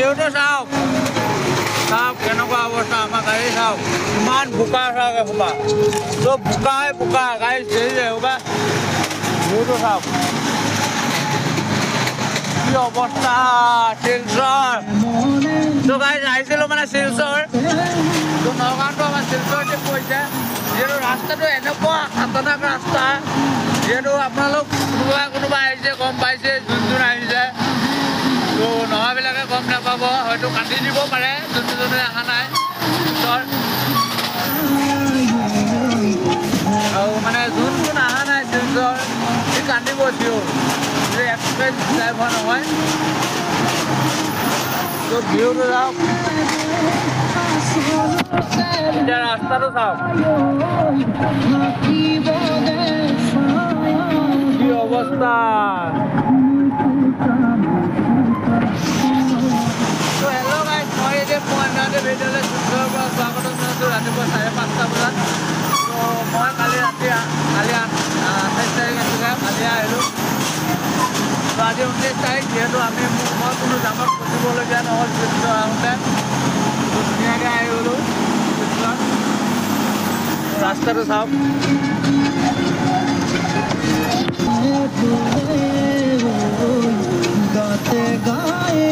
ভিউটো চাওক চাওক কেনেকুৱা অৱস্থা আমাৰ গাড়ী চাওক ইমান বোকা চাওক এসোপা চব বোকাই বোকা গাড়ী চেৰি যায় এসোপা ভিউটো চাওক কি অৱস্থা শিলচৰ তো গাড়ী আহিছিলোঁ মানে শিলচৰ তো নগাঁৱতো আমাৰ শিলচৰতে পৰিছে যিহেতু ৰাস্তাটো এনেকুৱা খাতৰনাক ৰাস্তা যিহেতু আপোনালোক কোনোবা আহিছে গম পাইছে যোন আহিছে তো নহাবিলাকে গম নাপাব হয়তো কাটি দিব পাৰে যোনে অহা নাই শিলচৰ আৰু মানে যোন অহা নাই শিলচৰ সি কান্দিব চিঞৰ যে এক্সপ্ৰেছ ড্ৰাইভাৰ নহয় তো ভিউটো যাওক এতিয়া ৰাস্তাটো চাওক কি অৱস্থা তো হেল্ল' গাইজ মই এতিয়া পুৱানাতে ভিডিঅ'লৈ শিলচৰৰ পৰা স্বাগতম জনাইছোঁ ৰাতিপুৱা 5:30 বজাত তো মই কালি 28 তাৰিখ আছিলে কালি আহিলোঁ তো আজি 29 তাৰিখ যিহেতু মই কোনো জামত ফচিবলগীয়া নহ'ল শিলচৰ আহোঁতে ধুনীয়াকৈ আহি গ'লোঁ শিলচৰত ৰাস্তাটো চাওক গাতে গায়ে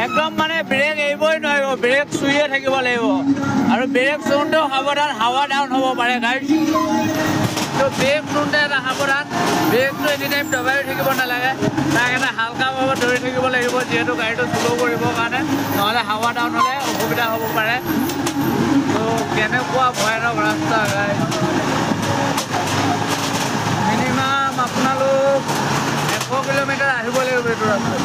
একদম মানে ব্ৰেক এৰিবই নোৱাৰিব ব্ৰেক চুইয়ে থাকিব লাগিব আৰু ব্ৰেক চুওঁতেও সাৱধান হাৱা ডাউন হ'ব পাৰে গাড়ী তো ব্ৰেক চুওঁতে এটা সাৱধান ব্ৰেকটো এনি টাইম দবাই থাকিব নালাগে তাক এটা হালকাভাৱে ধৰি থাকিব লাগিব যিহেতু গাড়ীটো শ্ল' কৰিবৰ কাৰণে নহ'লে হাৱা ডাউন হ'লে অসুবিধা হ'ব পাৰে তো কেনেকুৱা ভয়ানক ৰাস্তা গাড়ী মিনিমাম আপোনালোক 100 কিলোমিটাৰ আহিব লাগিব এইটো ৰাস্তাত